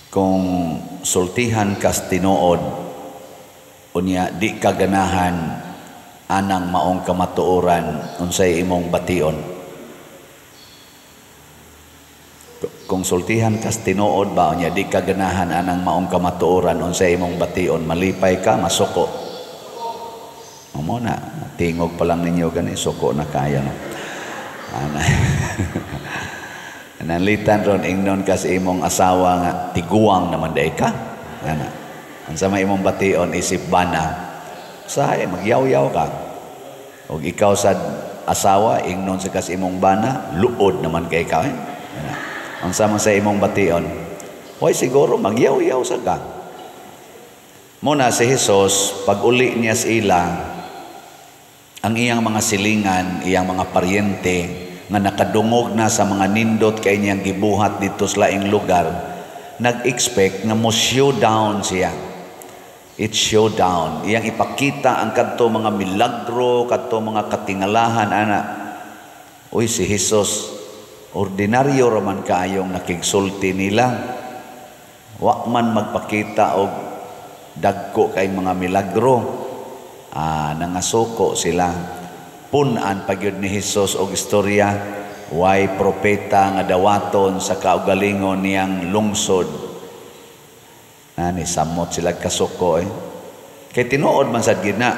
kung sultihan kas tinuod unya di kaganahan anang maong kamatuoran unsay imong bation. Kung sultihan kas tinuod ba unya di kaganahan anang maong kamatuoran unsay imong bation, malipay ka masuko. Mo na tingog pa lang ninyo gani suko na kaya no. Ana. Nanlitan ron ingnon kas imong asawa nga tiguang naman day ka. Ana. Unsa may imong bation isip bana. Sahay magyaw-yaw ka. Og ikaw sa asawa ingnon sa kas imong bana, luod naman kay ka. Ana. Unsa man sa imong bation? Hoy siguro magyaw-yaw sa ka. Muna si Jesus pag uli niya sa ila ang iyang mga silingan, iyang mga paryente nga nakadungog na sa mga nindot kay niyang gibuhat dito sa laing lugar, nag-expect nga mo showdown siya. It's showdown. Iyang ipakita ang kadto mga milagro, kadto mga katingalahan ana. Uy si Jesus, ordinaryo raman kaayong nakigsulti nila. Wa man magpakita og dagko kay mga milagro. Nangasuko sila. Punan pagyud ni Jesus og istorya, way propeta nga dawaton sa kaugalingon niyang lungsod. Ani samot sila kasuko Kay tinuod man sad gid na.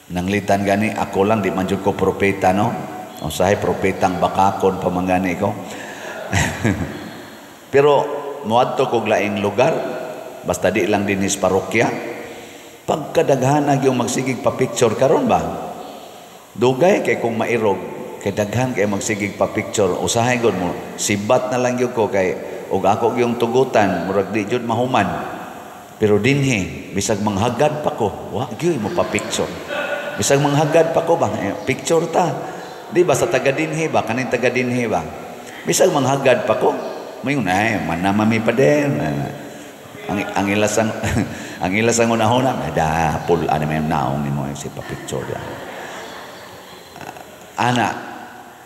Nanglitan gani ako lang di man jud ko propeta no. Usahay propetang bakakon pamangani ko. Pero moadto kog laing lugar, basta di lang dinis parokya. Pagkadaghan yung magsigig pa picture karon ba? Dugay kay kung mairog, kay daghan kay magsigig pa picture, usahay gud mo. Sibat na lang gyud ko kay og ako yung tugutan, murag di jud mahuman. Pero dinhi, bisag manghagad pa ko, wa gyud mo pa picture. Bisag manghagad pa ko ba, picture ta. Di ba sa taga dinhi ba, kaning taga dinhi ba? Bisag manghagad pa ko, mayon ay manamami pa din. Ang ilasang ang ilasang unahuna ada pul ano may naong nimo si pa picture ya. Ana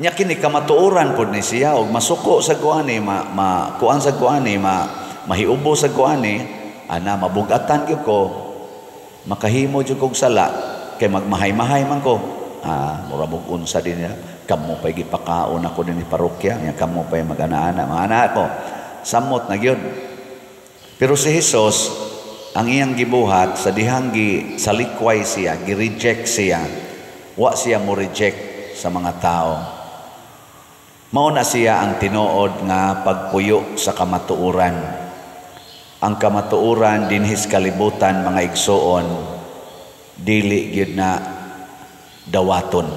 nya kini kamatuoran pod ni siya og masuko sa kuani kuan sa kuani mahiubo sa kuani ana mabugatan gyud ko makahimo jud kog sala kay magmahay-mahay man ko mura mog unsa din niya kamo pay gipakaon ako din ni parokya nya kamo pay mag-ana-ana mga anak ko samot na gyud. Pero si Jesus, ang iyang gibuhat, sa dihang sa likway siya, gi-reject siya, wa siya mo reject sa mga tao. Mauna siya ang tinuod nga pagpuyo sa kamatuuran. Ang kamatuuran dinhis kalibutan mga igsoon, dili gyud na dawaton.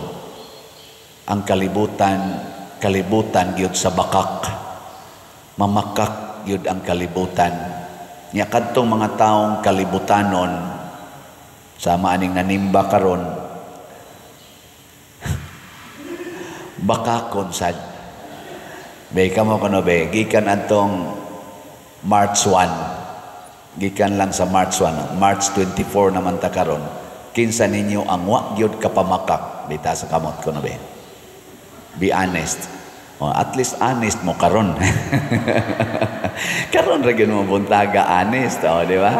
Ang kalibutan gyud sa bakak. Mamakak gyud ang kalibutan. Nya kadtong mga taong kalibutanon sama aning nanimba karon bakakon sad be kamo kuno be gikan atong March 1 gikan lang sa March 1 March 24 naman ta karon kinsa ninyo ang wa gyud kapamakak bita sa kamot kuno be honest. At least honest mo karon. Karon ra gyud mo buntaga honest, di ba?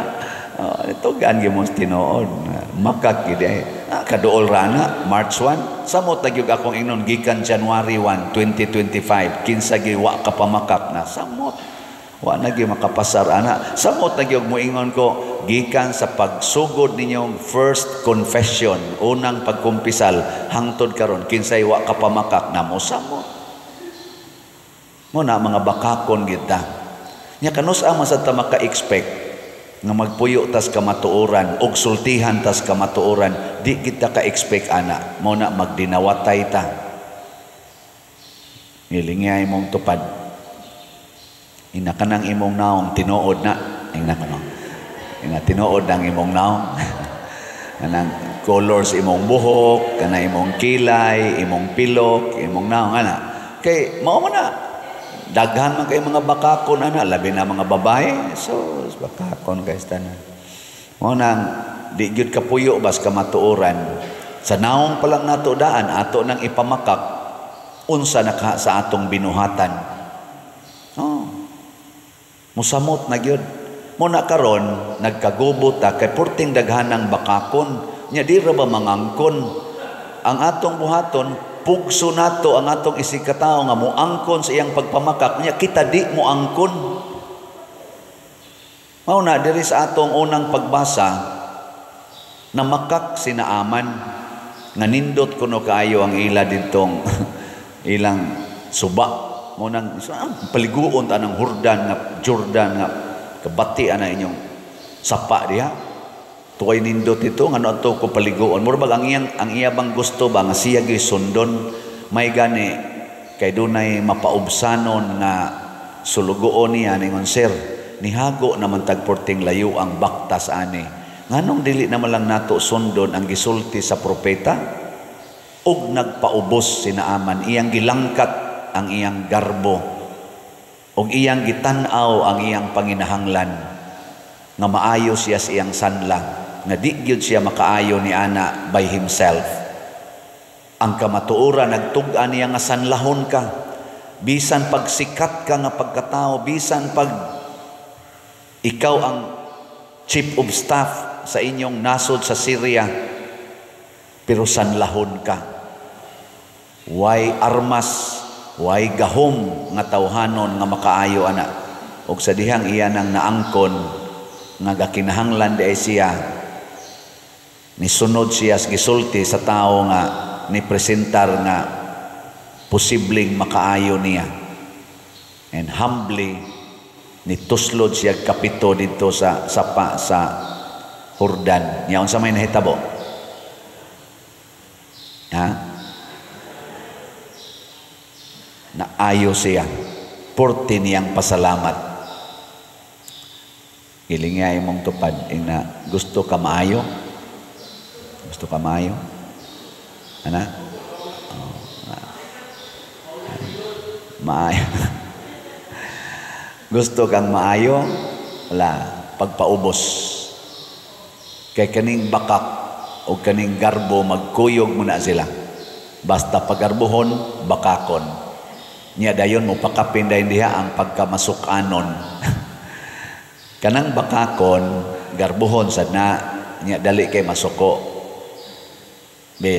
Tugan gyud mo tinuod. Makak gyud kaduol rana March 1. Samot na gyud akong ingnon gikan January 1, 2025 kinsa gyud wa ka pamakak na samot. Wa na gyud makapasar ana. Samot na gyud mo ingon ko gikan sa pagsugod ninyong first confession, unang pagkumpisal hangtod karon kinsay wa ka pamakak na mo samot. Muna mga bakakon kita. Nya kanus ang sa ta maka-expect nga magpuyo tas kamatuoran og sultihan tas kamatuoran, di kita ka-expect ana. Muna magdinawatay ta. Ngilingay mong tupad. Ina kanang imong naong tinuod na. Ina kanang. Ina tinuod ang imong naong. Kanang colors imong buhok, kanang imong kilay, imong pilok, imong naong ana. Kay mao na daghan man kay mga bakakon ana labi na mga babae so bakakon guys tanan mo nang di gyud kapuyo bas kamatuoran sa naong pa lang nato daan ato nang ipamakak unsa naka sa atong binuhatan Musamot na gyud. Muna karon nagkagubot ta kay purting daghanang bakakon. Nya di ra ba mangangkon? Ang atong buhaton, pugso nato ang atong isikataw nga moangkon sa iyang pagpamakak. Nya kita di moangkon. Mao na diri sa atong unang pagbasa, namakak sinaaman nga nindot kuno kaayo ang ila didtong ilang suba. Mo nang paliguon ta ng Jordan nga kabati ana inyong sapa diha. Tukoy nindot ito nga ato ko paliguon. Mura bag ang iya bang gusto ba nga siya gyud sundon may gani kay dunay mapaubsanon nga sulugoon niya ningon sir. Nihago naman tagporting layo ang baktas ani. Nganong dili naman lang nato sundon ang gisulti sa propeta? Og nagpaubos sinaaman, iyang gilangkat ang iyang garbo. Og iyang gitan-aw ang iyang panginahanglan. Nga maayo siya sa iyang sanla. Nga di gyud siya makaayo ni ana by himself. Ang kamatuoran nagtug-an niya nga sanlahon ka. Bisan pagsikat ka nga pagkatao, bisan pag ikaw ang chief of staff sa inyong nasod sa Syria, pero sanlahon ka. Way armas, way gahom nga tawhanon nga makaayo ana. Og sa dihang iya nang naangkon nga gakinahanglan di ay siya nisunod siya gisulti sa tao nga ni presentar nga posibleng makaayo niya. And humbly nituslod siya kapito dito sa sapa sa Jordan. Yaon sa may nahitabo. Ha? Naayo siya. Porti niyang pasalamat. Ilingay mong tupad. Ina, gusto ka maayo? Gusto ka maayo? Ana? Oh, maayo. Gusto kang maayo? Wala. Pagpaubos. Kay kaning bakak o kaning garbo, magkuyog muna sila. Basta pagarbuhon, bakakon. Niya dayon mo pakapin dayon diha ang pagkamasukanon. Kanang bakakon, garbuhon sad na niya dali kay masuko.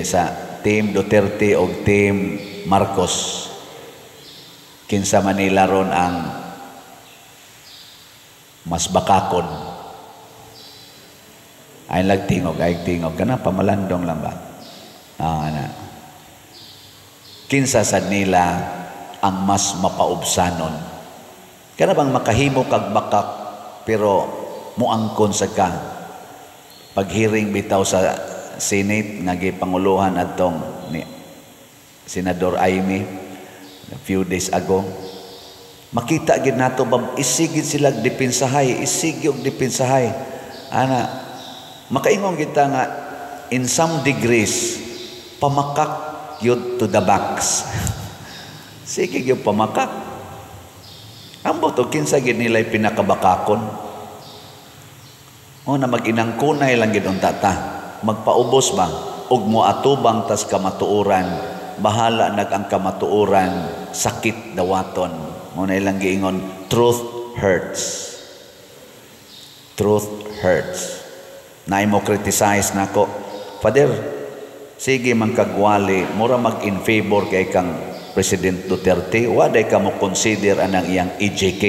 Sa Team Duterte o Team Marcos. Kinsa Manila ron ang mas bakakon. Ay tingog kana pamalandong lang ba? Na. Kinsa sad nila ang mas mapaubsanon. Kana bang makahimo kag bakak pero muangkon sa ka. Paghiring bitaw sa Senate nga gipanguluhan adtong ni Senador Amy a few days ago. Makita gid nato bab isigid sila depensahay, isigyog depensahay. Ana, makaingon kita nga in some degrees pamakak yun to the backs. Sige yung pamakak. Ambot o kinsa gid nila'y pinakabakakon. O na mag-inangkunay lang gid tata. Magpaubos ba? Og mo atubang tas kamatuoran. Bahala nag ang kamatuoran, sakit dawaton. Muna ilang giingon, truth hurts. Truth hurts. Na mo criticize na ko, Father, sige man kagwali, mura mag-in favor kay kang President Duterte, waday ka mo consider anang iyang EJK,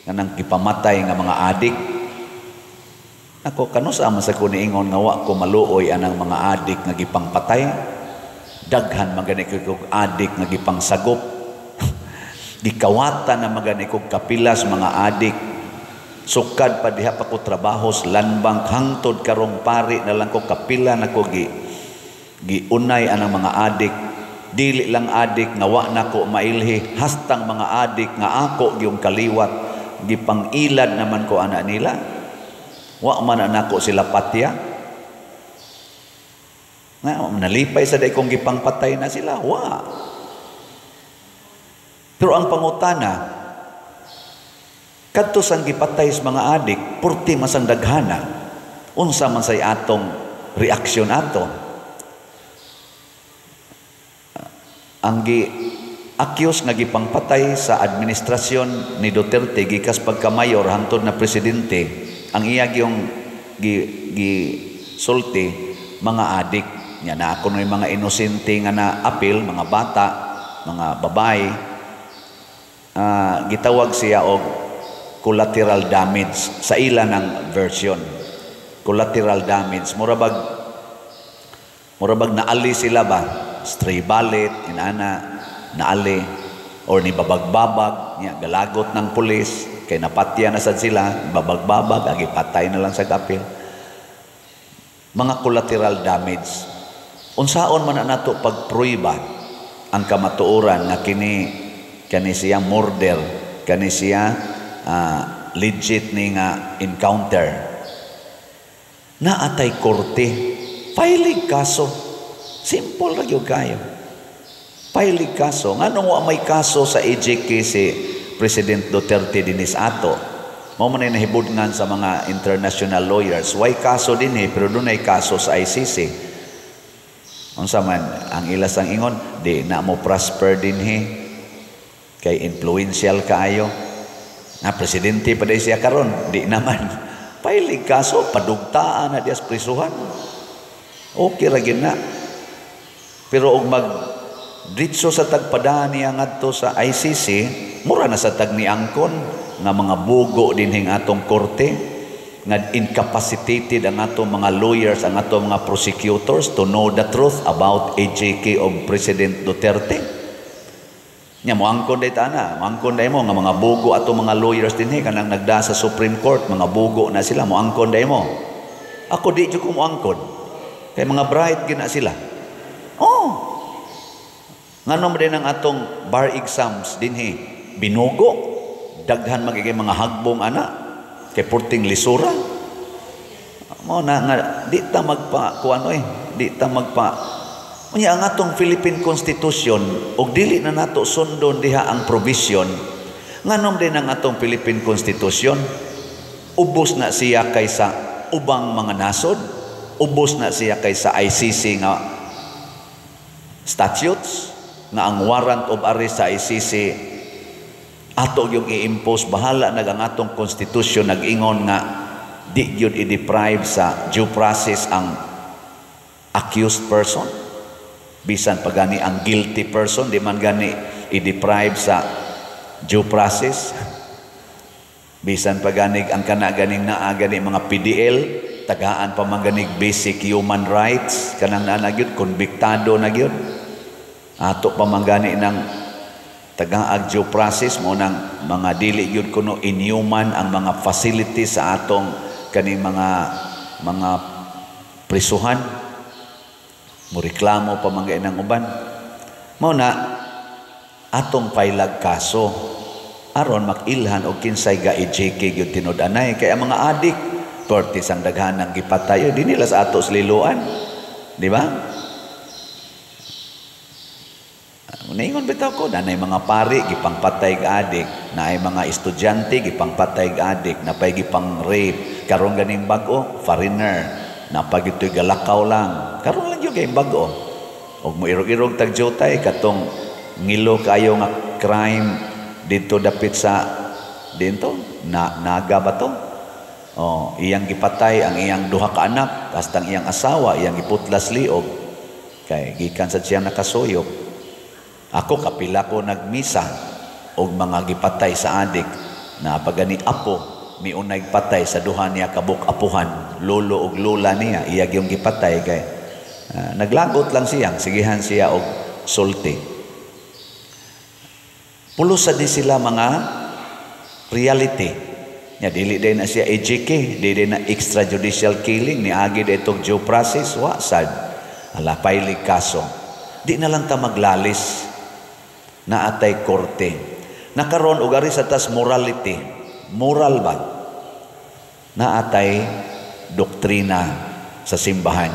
anang ipamatay nga mga adik. Ako, kanusa man sa kuniingon nga wa ko maluoy anang mga adik nga gipangpatay, daghan magani ko adik nga gipangsagop, gikawatan na magani kog kapilas mga adik, sukad pa diha pa ko trabaho sa landbank hangtod karong pari na lang ko kapila na ko giunay anang mga adik, dili lang adik nga wa na ko mailhi, hastang mga adik nga ako gyung kaliwat, gipangilad naman ko ana nila, wa man nako sila patya nga nalipay sa day kong gipangpatay na sila, wa. Pero ang pangutana, kadto sang gipatay sa mga adik, purti masang daghana, unsa man say atong reaksyon ato. Ang accuse nga gipangpatay sa administrasyon ni Duterte gikas pagka-mayor hangtod na presidente, ang iya yung gisulti mga adik nya na ako ng mga inosente nga na apil, mga bata, mga babae, gitawag siya og collateral damage sa ila ng version. Collateral damage, murabag naali sila ba, stray bullet, inana naali, or ni babag-babag niya, galagot ng pulis kay napatya na sad sila, babag-babag agi patay na lang sa kapil. Mga collateral damage, unsaon man nato pagpruiba ang kamatuoran nga kani siya murder, kani siya legit ni nga encounter, naatay korte, filing kaso, simple ra gyud kayo. Filing kaso. Nganong wa may kaso sa EJK si President Duterte dinis ato? Mao man nahibudngan sa mga international lawyers. Why kaso din pero doon ay kaso sa ICC. Unsa man ang ilas ang ingon, di na mo prosper din kay influential kaayo. Na presidente pa day siya karon, di naman. Filing kaso, padugtaan na dias prisuhan. Okay ra gyud na. Pero og ditso sa tagpadaan niya ngadto sa ICC, mura na sa tag ni angkon nga mga bugo dinhing atong korte, nga incapacitated ang atong mga lawyers, ang atong mga prosecutors to know the truth about AJK of President Duterte. Nya mo angkon day tana, angkon day mo nga mga bugo atong mga lawyers dinhi kanang nagda sa Supreme Court, mga bugo na sila, mo angkon day mo. Ako di jud ko mo angkon. Kay mga bright gina sila. Oh. Nganom din ang atong bar exams dinhi binugo, daghan magiging mga hagbong ana kay purting lisura. Mo na nga di ta magpa kuano di ta magpa unya ang atong Philippine Constitution og dili na nato sundon diha ang provision. Nganom din ang atong Philippine Constitution, ubos na siya kaysa ubang mga nasod, ubos na siya kaysa ICC nga statutes, nga ang warrant of arrest sa ICC ato yung i-impose, bahala na ang atong constitution nag-ingon nga di yun i-deprive sa due process ang accused person, bisan pa gani ang guilty person di man gani i-deprive sa due process, bisan pa gani ang kana ganing naa gani mga PDL tagaan pa man ganing basic human rights kanang naa gyud konbiktado na gyud ato pamangani ng tagaag due process mo ng mga dili yun kuno inhuman ang mga facilities sa atong kaning mga prisuhan, mo reklamo pamangay ng uban mo na atong pailag kaso aron makilhan og kinsay ga EJK gyud tinud-anay kay ang mga adik pertis ang daghanang gipatay di nila sa ato sliluan, di ba? Naingon bitaw ko, na mga pari, gipangpatay ka adik, na ay mga estudyante, gipangpatay ka adik, na pa'y gipang rape, karong ganing bago, foreigner, na pag ito'y galakaw lang, karong lang yung ganing bago. Huwag mo irog-irog tagjotay, katong ngilo kayo nga crime, dito dapit sa, dito, naga ba to? Oh, iyang gipatay, ang iyang duha ka anak, hasta ang iyang asawa, iyang giputlas liog, kay gikan sa siyang nakasuyok. Ako kapila ko nagmisa og mga gipatay sa adik na pagani apo miunay patay sa duha niya kabuk-apuhan, lolo og lola niya iyag yung gipatay kay naglagot lang siya, sigihan siya og sulti. Pulos sa di sila mga reality. Nya dili day na siya EJK, dili na extrajudicial killing ni agi itong due process wa sad. Ala pailig kaso. Di na lang ta maglalis na atay korte. Nakaroon og ari sa tas morality. Moral ba? Na atay doktrina sa simbahan.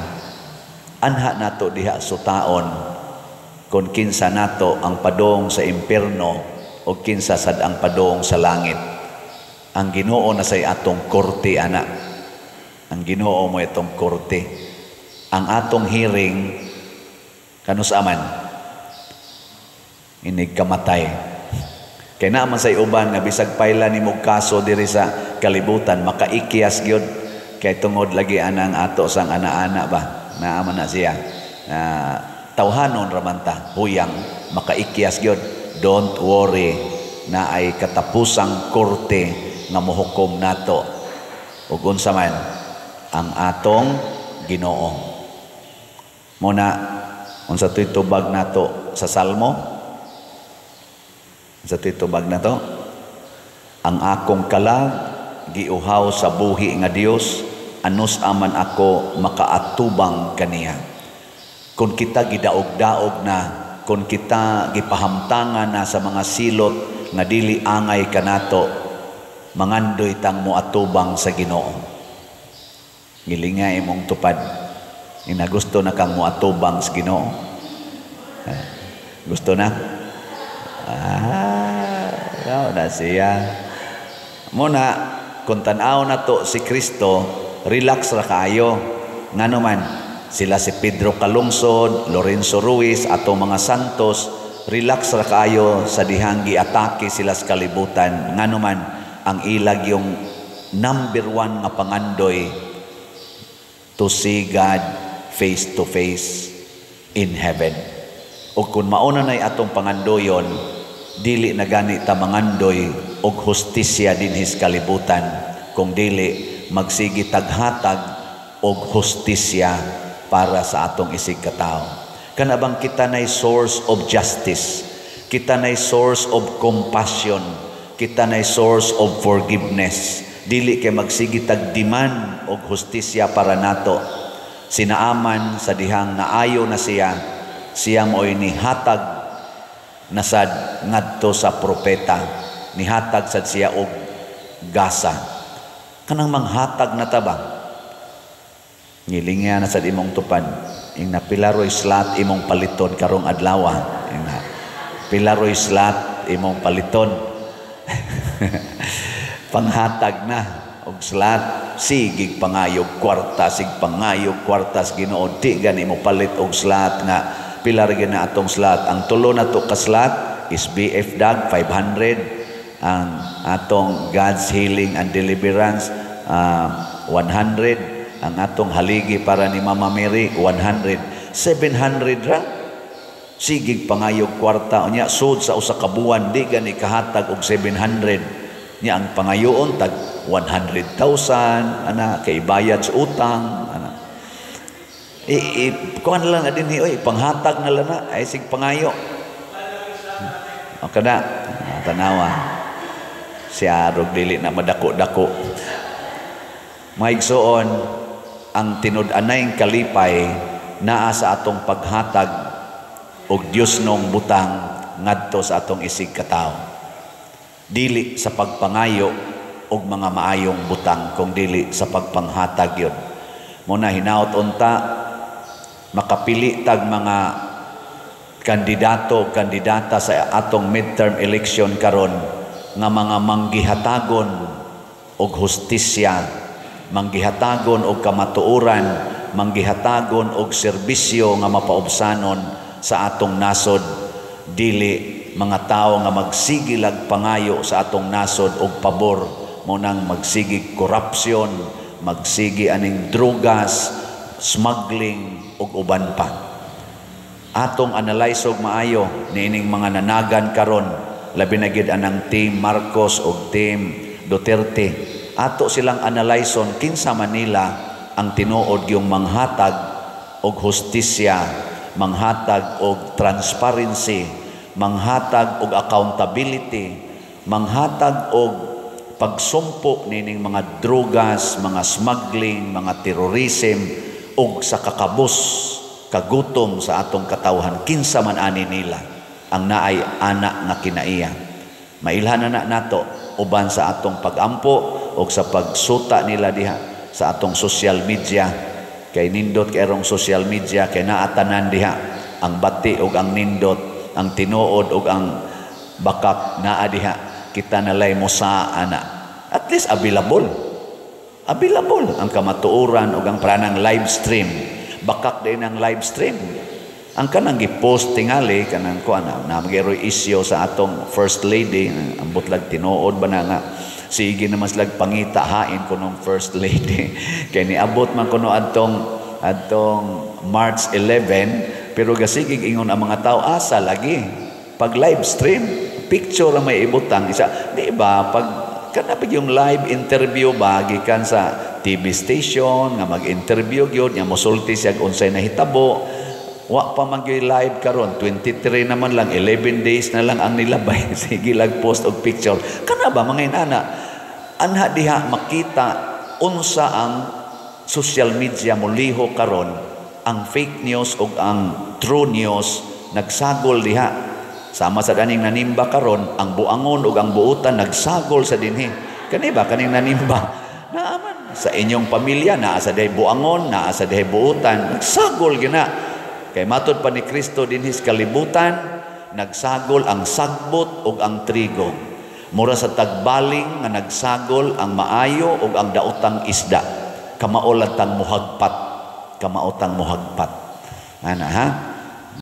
Anha nato diha sutaon kung kinsa nato ang padong sa impierno o kinsa sad ang padong sa langit. Ang Ginoo na say atong korte ana. Ang Ginoo mo itong korte. Ang atong hearing kanus aman inig kamatay. Kaya naman sa uban nga bisag paila ni mong kaso diri sa kalibutan, makaikyas gyud. Kay tungod lagi anang ato sang ana-ana ba, naaman na siya. Tawhanon ramanta, huyang, makaikyas gyud. Don't worry, na ay katapusang korte nga mohukom nato. Ug unsa man ang atong Ginoo. Muna, unsa to'y tubag nato sa Salmo? Sa titubag na to, ang akong kalag giuhaw sa buhi nga Dios, anus aman ako makaatubang kaniya. Kung kita gidaog-daog na, kung kita gipahamtangan na sa mga silot nga dili angay kanato, mangandoy tang moatubang sa Ginoo. Ngilingay imong tupad, ina gusto na kang moatubang sa Ginoo. Gusto na? Na siya. Muna, kung tanaw na to si Kristo, relax ra kaayo. Nga naman, sila si Pedro Calungsod, Lorenzo Ruiz, atong mga santos, relax ra kaayo sa dihang giatake sila sa kalibutan. Nga naman, ang ilag yung number 1 nga pangandoy to see God face to face in heaven. O kung mauna na atong pangandoyon, dili na gani ta mangandoy og hustisya dinhis kalibutan, kung dili magsigi taghatag og hustisya para sa atong isig katao. Kanabang kita nay source of justice, kita nay source of compassion, kita nay source of forgiveness. Dili kay magsigi tagdiman og hustisya para nato. Sinaaman sa dihang naayo na siya mo'y nihatag nasad ngadto sa propeta, nihatag sad siya og gasa. Kanang manghatag na taba, ngilingya na sad imong tupad, ing na pilaroy slat imong paliton karong adlaw, ing na pilaroy slat imong paliton. Panghatag na og slat, sigig pangayog kwarta, sig pangayog kwartas Ginoo, di gani mo palit og slat nga pilar gina atong slat. Ang tulo na to ka slat is BF Dag 500, ang atong God's Healing and Deliverance 100, ang atong haligi para ni Mama Mary 100, 700 ra. Sigig pangayog kwarta unya sud sa usa ka buwan, di gani kahatag og 700 nya. Ang pangayoon tag 100,000 ana kay bayad sa utang ana. Kuan lang na din oy, panghatag na lang na ay sig pangayo. O kada tanawa siya rog dili na madako-dako. Maigsoon, ang tinud-anay kalipay naa sa atong paghatag og Dios nung butang ngadto sa atong isig katao. Dili sa pagpangayo og mga maayong butang, kung dili sa pagpanghatag yun. Muna hinaut unta, makapili tag mga kandidata sa atong midterm election karon nga mga manggihatagon og hustisya, manggihatagon og kamatuoran, manggihatagon og serbisyo nga mapaubsanon sa atong nasod. Dili mga tao nga magsigilag pangayo sa atong nasod og pabor, mo nang magsigig korupsyon, magsigi aning drugas, smuggling ug uban pa. Atong analyze og maayo niining mga nanagan karon, labi na gid anang team Marcos ug team Duterte. Ato silang analyson kinsa man nila ang tinuod yung manghatag og hustisya, manghatag og transparency, manghatag og accountability, manghatag og pagsumpo nining mga drugas, mga smuggling, mga terrorism og sa kakabos, kagutom sa atong katawhan. Kinsa man ani nila ang naay anak nga kinaiya. Mailhan na nato uban sa atong pagampo o sa pagsuta nila diha sa atong social media. Kay nindot kayrong social media, kay naatanan diha ang bati o ang nindot, ang tinuod o ang bakak naa diha. Kita nalay mo sa ana. At least available ang kamatuoran o ang pranang live stream. Bakak din ang live stream. Ang kanang gi-post tingali kanang kuan na magero isyo sa atong first lady, ang butlag tinuod ba na nga sige naman slag pangita hain kunong first lady kay niabot man kuno adtong March 11 pero gasigig ingon ang mga tao asa lagi pag live stream picture ang may ibutang isa di ba pag kanapig yung live interview ba gikan sa TV station nga mag-interview gyud nya mosulti siya unsay nahitabo. Wa pa man gyud live karon 23 naman lang 11 days na lang ang nilabay sige lag post og picture kana ba mga inana anha diha makita unsa ang social media muliho karon ang fake news ug ang true news nagsagol diha sama sa daning nanimba karon ang buangon ug ang buutan nagsagol sa dinhi kani ba kaning nanimba naaman sa inyong pamilya naa sa dihay buangon naa sa dihay buutan nagsagol gina. Kay matod pa ni Kristo dinhi sa kalibutan, nagsagol ang sagbot ug ang trigo. Mura sa tagbaling nga nagsagol ang maayo ug ang daotang isda. Kamaolad tang muhagpat. Kamaotang muhagpat. Ana ha?